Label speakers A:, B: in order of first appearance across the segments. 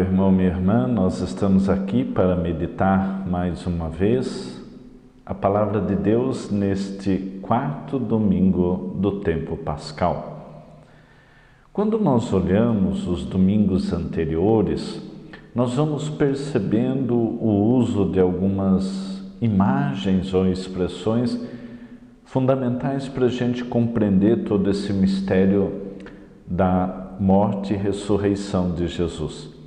A: irmão, minha irmã, nós estamos aqui para meditar mais uma vez a Palavra de Deus neste quarto domingo do tempo pascal. Quando nós olhamos os domingos anteriores, nós vamos percebendo o uso de algumas imagens ou expressões fundamentais para a gente compreender todo esse mistério da morte e ressurreição de Jesus.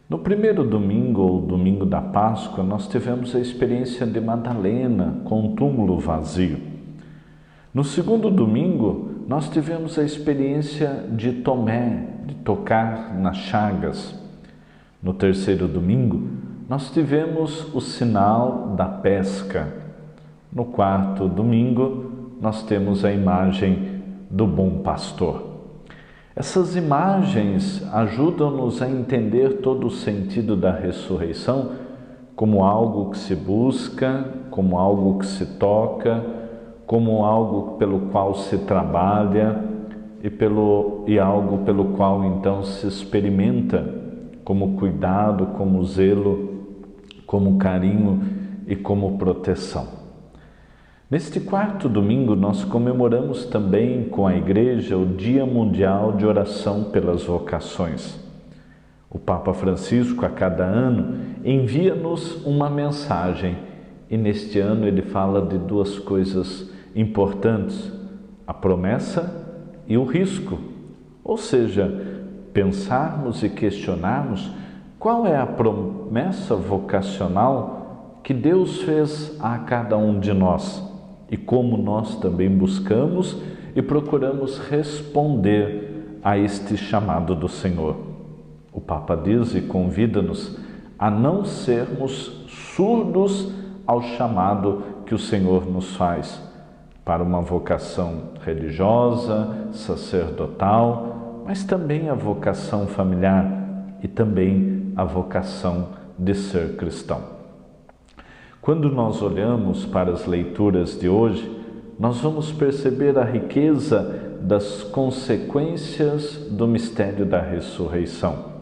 A: No primeiro domingo, ou domingo da Páscoa, nós tivemos a experiência de Madalena com o túmulo vazio. No segundo domingo, nós tivemos a experiência de Tomé, de tocar nas chagas. No terceiro domingo, nós tivemos o sinal da pesca. No quarto domingo, nós temos a imagem do bom pastor. Essas imagens ajudam-nos a entender todo o sentido da ressurreição como algo que se busca, como algo que se toca, como algo pelo qual se trabalha e algo pelo qual então se experimenta como cuidado, como zelo, como carinho e como proteção. Neste quarto domingo, nós comemoramos também com a Igreja o Dia Mundial de Oração pelas Vocações. O Papa Francisco, a cada ano, envia-nos uma mensagem e neste ano ele fala de duas coisas importantes: a promessa e o risco. Ou seja, pensarmos e questionarmos qual é a promessa vocacional que Deus fez a cada um de nós. E como nós também buscamos e procuramos responder a este chamado do Senhor. O Papa diz e convida-nos a não sermos surdos ao chamado que o Senhor nos faz para uma vocação religiosa, sacerdotal, mas também a vocação familiar e também a vocação de ser cristão. Quando nós olhamos para as leituras de hoje, nós vamos perceber a riqueza das consequências do mistério da ressurreição.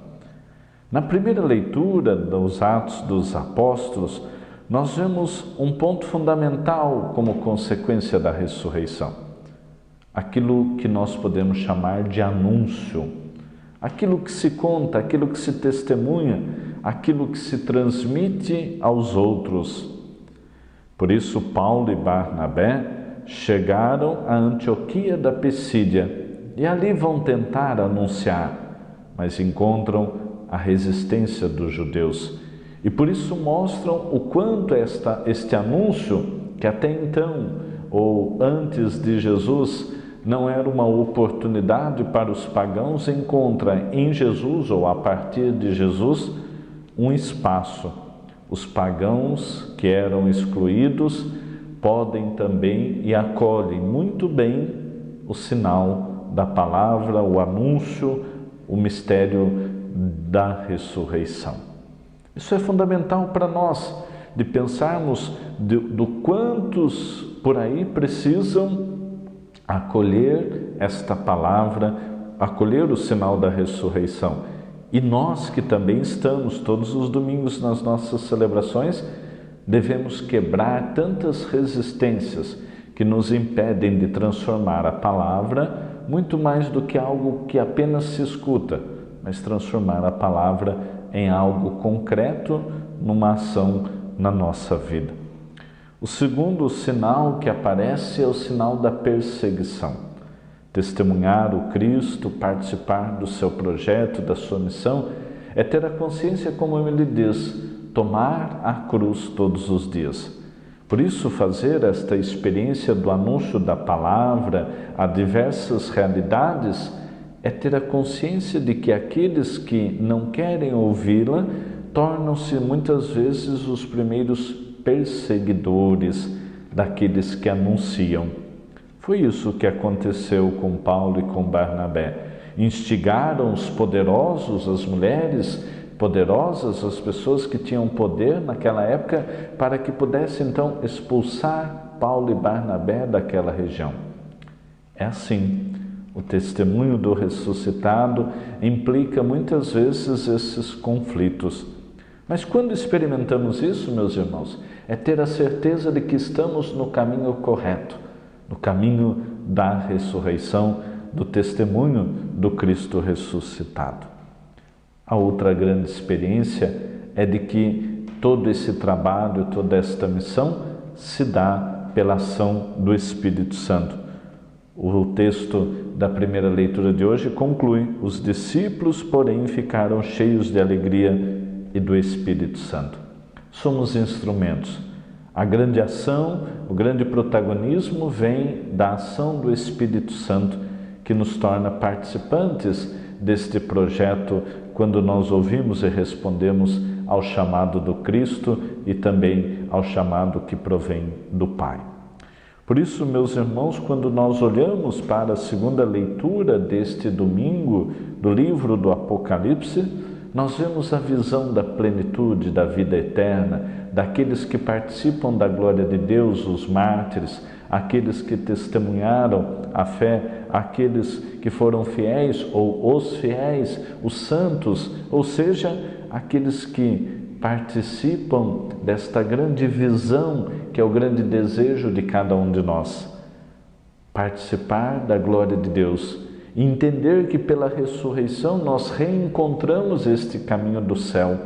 A: Na primeira leitura dos Atos dos Apóstolos, nós vemos um ponto fundamental como consequência da ressurreição. Aquilo que nós podemos chamar de anúncio. Aquilo que se conta, aquilo que se testemunha, aquilo que se transmite aos outros. Por isso, Paulo e Barnabé chegaram a Antioquia da Pisídia e ali vão tentar anunciar, mas encontram a resistência dos judeus. E por isso mostram o quanto este anúncio, que até então, ou antes de Jesus, não era uma oportunidade para os pagãos, encontra em Jesus, ou a partir de Jesus, um espaço. Os pagãos que eram excluídos podem também e acolhem muito bem o sinal da palavra, o anúncio, o mistério da ressurreição. Isso é fundamental para nós, de pensarmos do quantos por aí precisam acolher esta palavra, acolher o sinal da ressurreição. E nós que também estamos todos os domingos nas nossas celebrações, devemos quebrar tantas resistências que nos impedem de transformar a palavra muito mais do que algo que apenas se escuta, mas transformar a palavra em algo concreto, numa ação na nossa vida. O segundo sinal que aparece é o sinal da perseguição. Testemunhar o Cristo, participar do seu projeto, da sua missão, é ter a consciência, como ele diz, tomar a cruz todos os dias. Por isso, fazer esta experiência do anúncio da palavra a diversas realidades é ter a consciência de que aqueles que não querem ouvi-la tornam-se muitas vezes os primeiros perseguidores daqueles que anunciam. Foi isso que aconteceu com Paulo e com Barnabé. Instigaram os poderosos, as mulheres poderosas, as pessoas que tinham poder naquela época, para que pudessem então expulsar Paulo e Barnabé daquela região. É assim, O testemunho do ressuscitado implica muitas vezes esses conflitos. Mas quando experimentamos isso, meus irmãos, é ter a certeza de que estamos no caminho correto, no caminho da ressurreição, do testemunho do Cristo ressuscitado. A outra grande experiência é de que todo esse trabalho, toda esta missão se dá pela ação do Espírito Santo. O texto da primeira leitura de hoje conclui: os discípulos, porém, ficaram cheios de alegria e do Espírito Santo. Somos instrumentos. A grande ação, o grande protagonismo vem da ação do Espírito Santo, que nos torna participantes deste projeto quando nós ouvimos e respondemos ao chamado do Cristo e também ao chamado que provém do Pai. Por isso, meus irmãos, quando nós olhamos para a segunda leitura deste domingo do livro do Apocalipse, nós vemos a visão da plenitude da vida eterna, daqueles que participam da glória de Deus, os mártires, aqueles que testemunharam a fé, aqueles que foram fiéis ou os fiéis, os santos, ou seja, aqueles que participam desta grande visão que é o grande desejo de cada um de nós. Participar da glória de Deus e entender que pela ressurreição nós reencontramos este caminho do céu,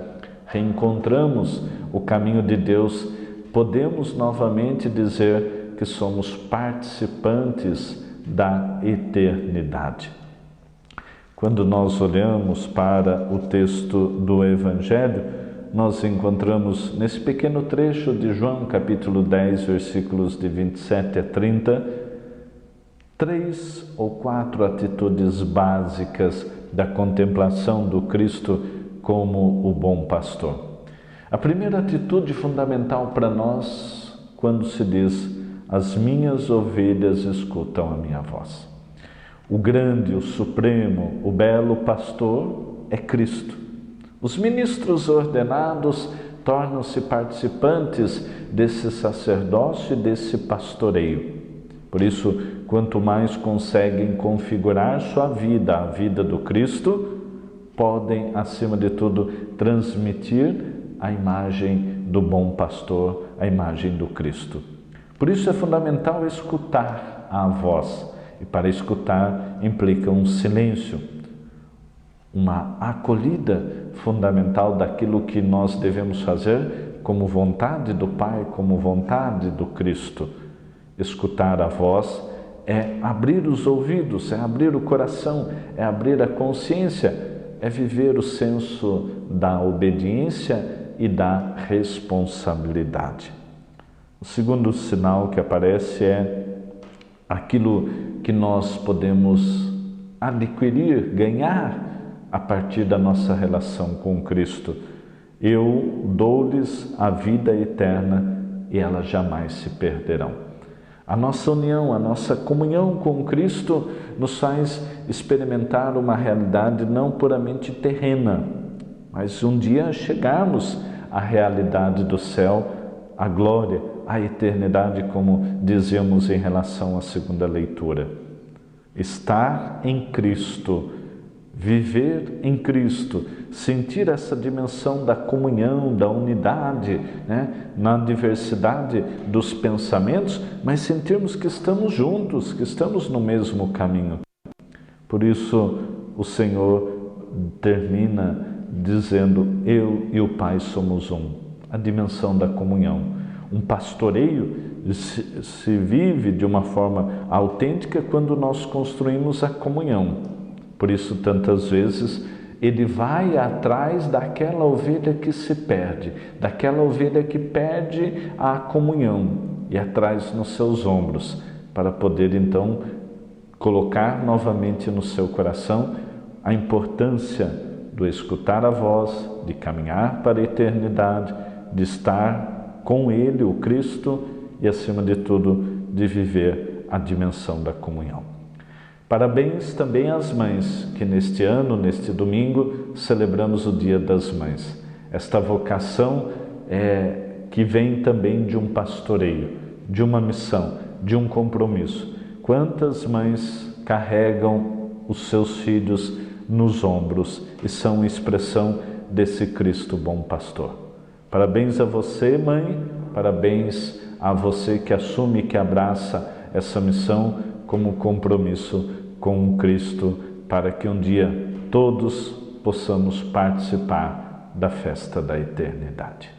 A: reencontramos o caminho de Deus, podemos novamente dizer que somos participantes da eternidade. Quando nós olhamos para o texto do Evangelho, nós encontramos nesse pequeno trecho de João, capítulo 10, versículos de 27 a 30, 3 ou 4 atitudes básicas da contemplação do Cristo como o bom pastor. A primeira atitude fundamental para nós, quando se diz: as minhas ovelhas escutam a minha voz. O grande, o supremo, o belo pastor é Cristo. Os ministros ordenados tornam-se participantes desse sacerdócio e desse pastoreio. Por isso, quanto mais conseguem configurar sua vida, a vida do Cristo, podem, acima de tudo, transmitir a imagem do bom pastor, a imagem do Cristo. Por isso é fundamental escutar a voz. E para escutar implica um silêncio, uma acolhida fundamental daquilo que nós devemos fazer como vontade do Pai, como vontade do Cristo. Escutar a voz é abrir os ouvidos, é abrir o coração, é abrir a consciência, é viver o senso da obediência e da responsabilidade. O segundo sinal que aparece é aquilo que nós podemos adquirir, ganhar a partir da nossa relação com Cristo. Eu dou-lhes a vida eterna e elas jamais se perderão. A nossa união, a nossa comunhão com Cristo nos faz experimentar uma realidade não puramente terrena, mas um dia chegarmos à realidade do céu, à glória, à eternidade, como dizemos em relação à segunda leitura. Estar em Cristo, viver em Cristo, sentir essa dimensão da comunhão, da unidade, na diversidade dos pensamentos, mas sentirmos que estamos juntos, que estamos no mesmo caminho. Por isso, o Senhor termina dizendo: eu e o Pai somos um. A dimensão da comunhão. Um pastoreio se vive de uma forma autêntica quando nós construímos a comunhão. Por isso, tantas vezes, ele vai atrás daquela ovelha que se perde, daquela ovelha que perde a comunhão, e atrás nos seus ombros, para poder então colocar novamente no seu coração a importância do escutar a voz, de caminhar para a eternidade, de estar com Ele, o Cristo, e acima de tudo, de viver a dimensão da comunhão. Parabéns também às mães, que neste ano, neste domingo, celebramos o Dia das Mães. Esta vocação que vem também de um pastoreio, de uma missão, de um compromisso. Quantas mães carregam os seus filhos nos ombros e são expressão desse Cristo bom pastor. Parabéns a você, mãe, parabéns a você que assume, que abraça essa missão como compromisso com o Cristo, para que um dia todos possamos participar da festa da eternidade.